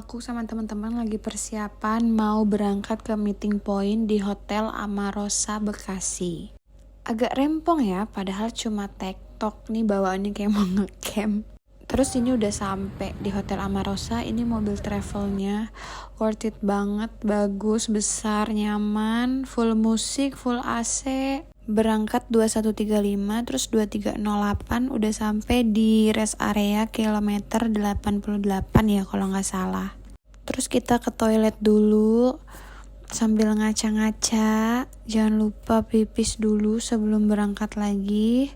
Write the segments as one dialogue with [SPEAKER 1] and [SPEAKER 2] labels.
[SPEAKER 1] Aku sama teman-teman lagi persiapan mau berangkat ke meeting point di Hotel Amarosa Bekasi. Agak rempong ya, padahal cuma tektok nih bawaannya kayak mau ngecamp. Terus ini udah sampai di Hotel Amarosa, ini mobil travelnya worth it banget, bagus, besar, nyaman, full musik, full AC. Berangkat 2135 terus 2308 udah sampai di rest area kilometer 88 ya kalau nggak salah. Terus kita ke toilet dulu sambil ngaca-ngaca, jangan lupa pipis dulu sebelum berangkat lagi.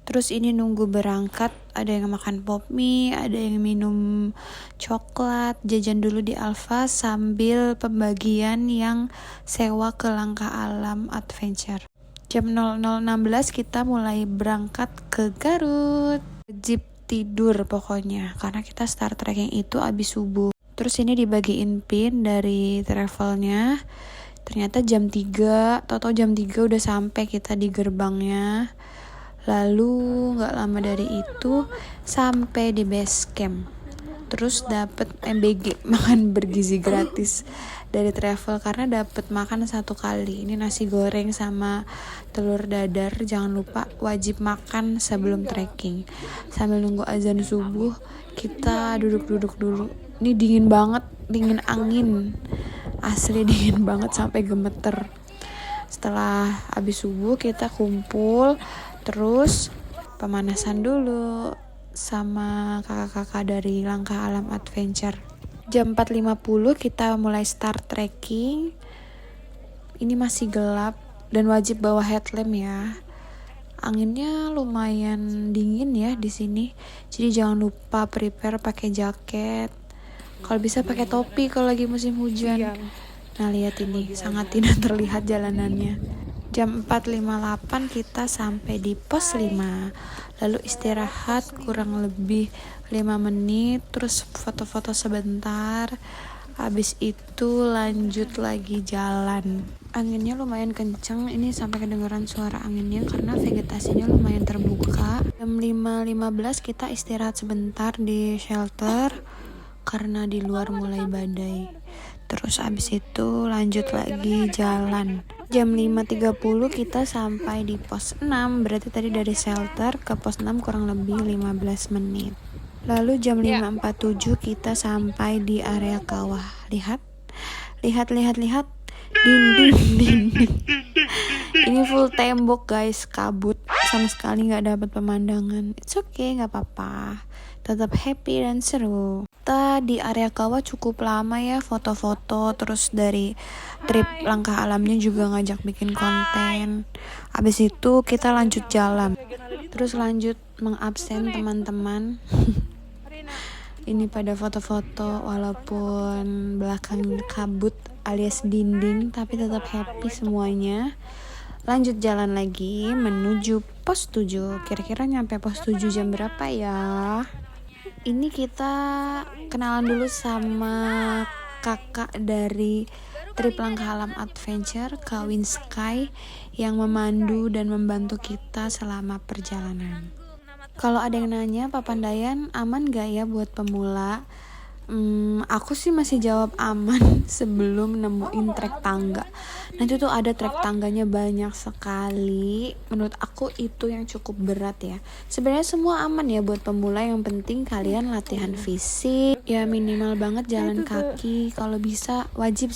[SPEAKER 1] Terus ini nunggu berangkat, ada yang makan pop mie, ada yang minum coklat, jajan dulu di Alfa sambil pembagian yang sewa ke Langkah Alam Adventure. Jam 00.16 kita mulai berangkat ke Garut. Wajib tidur pokoknya, karena kita start trekking itu abis subuh. Terus ini dibagiin pin dari travelnya. Ternyata jam 3, toto jam 3 udah sampai kita di gerbangnya. Lalu gak lama dari itu sampai di base camp. Terus dapet MBG, makan bergizi gratis dari travel karena dapet makan 1 kali. Ini nasi goreng sama telur dadar. Jangan lupa wajib makan sebelum trekking. Sambil nunggu azan subuh kita duduk-duduk dulu. Ini dingin banget, dingin angin. Asli dingin banget sampai gemeter. Setelah habis subuh kita kumpul, terus pemanasan dulu sama kakak-kakak dari Langkah Alam Adventure. Jam 4.50 kita mulai start trekking. Ini masih gelap dan wajib bawa headlamp ya. Anginnya lumayan dingin ya di sini. Jadi jangan lupa prepare pakai jaket. Kalau bisa pakai topi kalau lagi musim hujan. Nah, lihat ini sangat tidak terlihat jalanannya. Jam 4.58 kita sampai di pos 5. Lalu istirahat kurang lebih 5 menit, terus foto-foto sebentar. Habis itu lanjut lagi jalan. Anginnya lumayan kenceng, ini sampai kedengaran suara anginnya karena vegetasinya lumayan terbuka. Jam 5.15 kita istirahat sebentar di shelter karena di luar mulai badai. Terus abis itu lanjut lagi jalan. Jam 5.30 kita sampai di pos 6. Berarti tadi dari shelter ke pos 6 kurang lebih 15 menit. Lalu jam 5.47 kita sampai di area kawah. Lihat. Dinding. Ini full tembok guys, kabut. Sama sekali gak dapat pemandangan. It's okay, gak apa-apa. Tetap happy dan seru. Kita di area kawah cukup lama ya, foto-foto. Terus dari trip Langkah Alamnya juga ngajak bikin konten. Habis itu kita lanjut jalan. Terus lanjut mengabsen teman-teman. Ini pada foto-foto walaupun belakang kabut alias dinding, tapi tetap happy semuanya. Lanjut jalan lagi menuju pos 7. Kira-kira nyampe pos 7 jam berapa ya? Ini kita kenalan dulu sama kakak dari trip Langkah Alam Adventure, Kawin Sky, yang memandu dan membantu kita selama perjalanan. Kalau ada yang nanya, Papandayan aman gak ya buat pemula? Aku sih masih jawab aman sebelum nemuin trek tangga. Nanti tuh ada trek tangganya banyak sekali. Menurut aku itu yang cukup berat ya. Sebenarnya semua aman ya buat pemula, yang penting kalian latihan fisik. Ya minimal banget jalan kaki. Kalau bisa wajib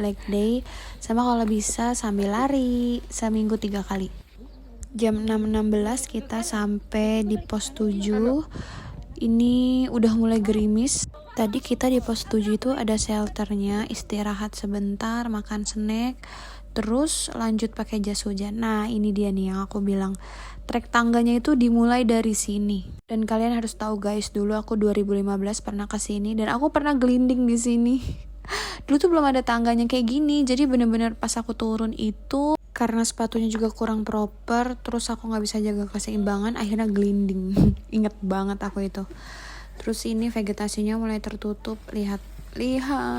[SPEAKER 1] leg day. Sama kalau bisa sambil lari seminggu 3 kali. Jam 6.16 kita sampai di pos 7. Ini udah mulai gerimis. Tadi kita di pos 7 itu ada shelternya, istirahat sebentar, makan snack, terus lanjut pakai jas hujan. Nah, ini dia nih yang aku bilang. Trek tangganya itu dimulai dari sini. Dan kalian harus tahu guys, dulu aku 2015 pernah ke sini dan aku pernah gelinding di sini. Dulu tuh belum ada tangganya kayak gini. Jadi bener-bener pas aku turun itu, karena sepatunya juga kurang proper, terus aku gak bisa jaga keseimbangan, akhirnya gelinding. Ingat banget aku itu. Terus ini vegetasinya mulai tertutup. Lihat,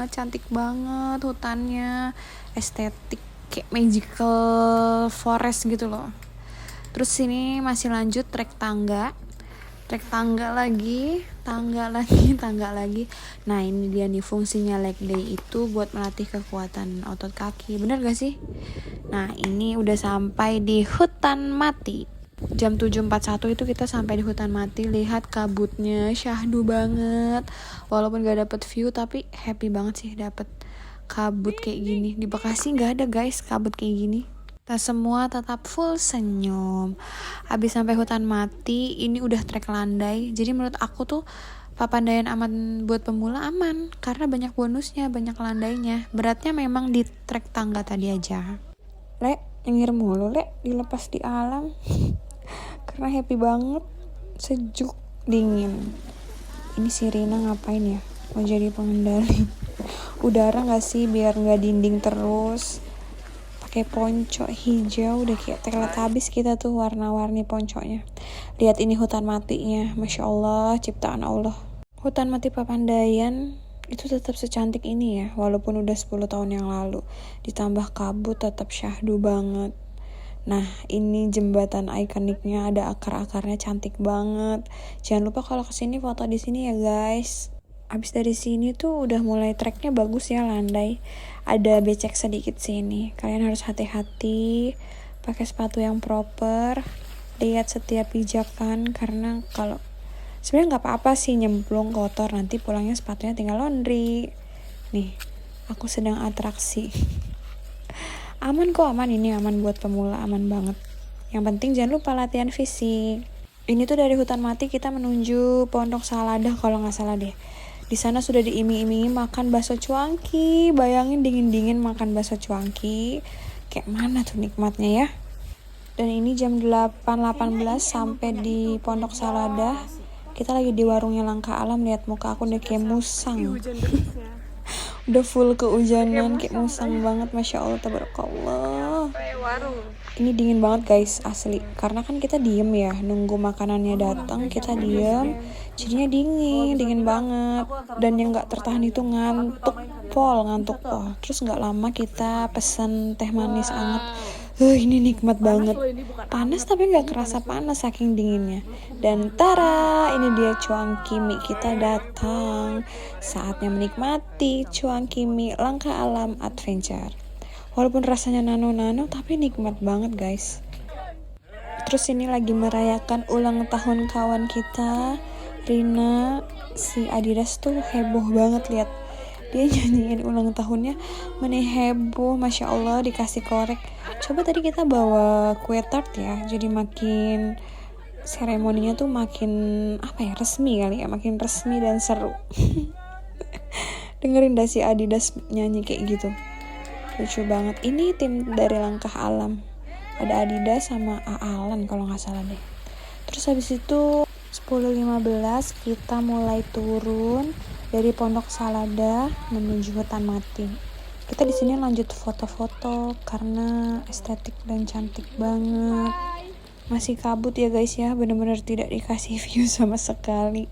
[SPEAKER 1] cantik banget hutannya, estetik kayak magical forest gitu loh. Terus sini masih lanjut trek tangga. trek tangga lagi. Nah ini dia nih fungsinya leg day itu buat melatih kekuatan otot kaki, bener gak sih? Nah ini udah sampai di hutan mati. Jam 7.41 itu kita sampai di hutan mati. Lihat kabutnya syahdu banget. Walaupun gak dapet view tapi happy banget sih dapet kabut kayak gini. Di Bekasi gak ada guys kabut kayak gini. Kita semua tetap full senyum. Abis sampai hutan mati, ini udah trek landai. Jadi menurut aku tuh Papandayan aman buat pemula, aman karena banyak bonusnya, banyak landainya. Beratnya memang di trek tangga tadi aja. Lek, nyengir mulu Lek, dilepas di alam. Karena happy banget, sejuk, dingin. Ini si Rina ngapain ya? Mau jadi pengendali udara gak sih biar gak dinding terus. Pakai ponco hijau, udah kayak Teletubbies kita tuh warna-warni ponconya. Lihat ini hutan matinya, Masya Allah, ciptaan Allah. Hutan mati Papandayan itu tetap secantik ini ya, walaupun udah 10 tahun yang lalu. Ditambah kabut tetap syahdu banget. Nah ini jembatan ikoniknya, ada akar-akarnya cantik banget. Jangan lupa kalau kesini foto di sini ya guys. Abis dari sini tuh udah mulai treknya bagus ya, landai. Ada becek sedikit sini. Kalian harus hati-hati, pakai sepatu yang proper. Lihat setiap pijakan karena kalau sebenarnya nggak apa-apa sih nyemplung kotor, nanti pulangnya sepatunya tinggal laundry. Nih, aku sedang atraksi. Aman kok, aman, ini aman buat pemula, aman banget. Yang penting jangan lupa latihan fisik. Ini tuh dari hutan mati kita menuju Pondok Saladah kalau nggak salah deh. Di sana sudah diiming-imingi makan bakso cuanki. Bayangin dingin-dingin makan bakso cuanki. Kayak mana tuh nikmatnya ya. Dan ini jam 8.18 sampai di Pondok Saladah. Kita lagi di warungnya Langkah Alam. Lihat muka aku udah kayak musang. Udah full kehujanan kayak musang banget, Masya Allah, tabarakallah. Ini dingin banget guys, asli. Karena kan kita diem ya, nunggu makanannya datang, kita diem, jadinya dingin banget. Dan yang nggak tertahan itu ngantuk pol. Terus nggak lama kita pesen teh manis anget. Ini nikmat banget. Panas tapi nggak kerasa panas saking dinginnya. Dan tara, ini dia cuanki mie kita datang. Saatnya menikmati cuanki mie Langkah Alam Adventure. Walaupun rasanya nano-nano tapi nikmat banget guys. Terus ini lagi merayakan ulang tahun kawan kita, Rina. Si Adidas tuh heboh banget, lihat. Dia nyanyiin ulang tahunnya, mana heboh, Masya Allah, dikasih korek. Coba tadi kita bawa kue tart ya, jadi makin seremoninya tuh makin resmi kali ya, makin resmi dan seru. Dengerin dah si Adidas nyanyi kayak gitu, lucu banget. Ini tim dari Langkah Alam, ada Adidas sama Alan kalau nggak salah deh. Terus habis itu 10.15 kita mulai turun dari Pondok Saladah menuju hutan mati. Kita di sini lanjut foto-foto karena estetik dan cantik banget. Masih kabut ya guys ya, bener-bener tidak dikasih view sama sekali.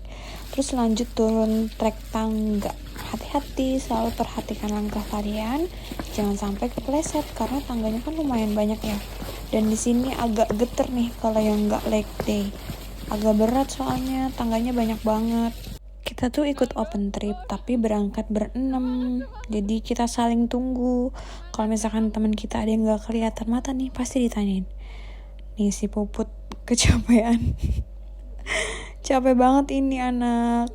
[SPEAKER 1] Terus lanjut turun trek tangga. Hati-hati, selalu perhatikan langkah kalian, jangan sampai kepleset karena tangganya kan lumayan banyak ya. Dan di sini agak geter nih kalau yang nggak leg day. Agak berat soalnya tangganya banyak banget. Kita tuh ikut open trip tapi berangkat berenam, jadi kita saling tunggu. Kalau misalkan teman kita ada yang gak kelihatan mata nih, pasti ditanyain, nih si Puput kecapean. Capek banget ini anak,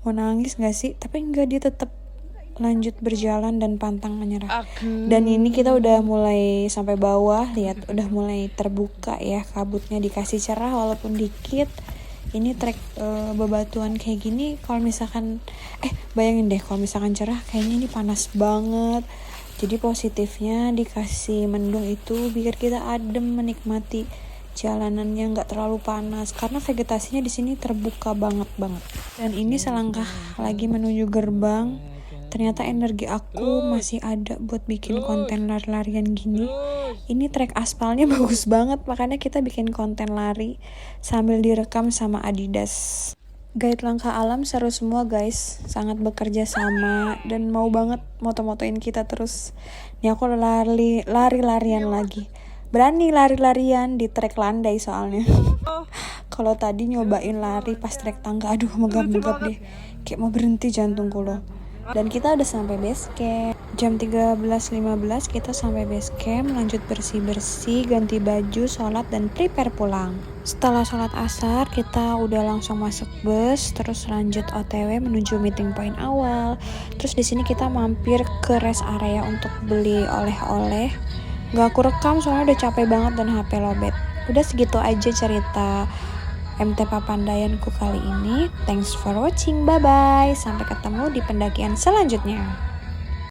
[SPEAKER 1] mau nangis gak sih? Tapi enggak, dia tetap lanjut berjalan dan pantang menyerah. Dan ini kita udah mulai sampai bawah, lihat udah mulai terbuka ya, kabutnya dikasih cerah walaupun dikit. Ini trek bebatuan kayak gini, kalau misalkan bayangin deh kalau misalkan cerah, kayaknya ini panas banget. Jadi positifnya dikasih mendung itu biar kita adem menikmati jalanannya, nggak terlalu panas karena vegetasinya di sini terbuka banget. Dan ini selangkah lagi menuju gerbang. Ternyata energi aku masih ada buat bikin konten lari-larian gini. Ini trek aspalnya bagus banget, makanya kita bikin konten lari sambil direkam sama Adidas. Guide Langkah Alam seru semua guys, sangat bekerja sama dan mau banget moto-motoin kita terus. Nih aku lari-larian lagi. Berani lari-larian di trek landai soalnya. Kalau tadi nyobain lari pas trek tangga, aduh megap-megap deh, kayak mau berhenti jantungku loh. Dan kita udah sampai base camp. Jam 13.15 kita sampai base camp, lanjut bersih-bersih, ganti baju, sholat, dan prepare pulang. Setelah sholat asar, kita udah langsung masuk bus, terus lanjut OTW menuju meeting point awal. Terus di sini kita mampir ke rest area untuk beli oleh-oleh. Gak aku rekam soalnya udah capek banget dan HP lowbat. Udah segitu aja cerita MT Papandayanku kali ini. Thanks for watching, bye-bye. Sampai ketemu di pendakian selanjutnya.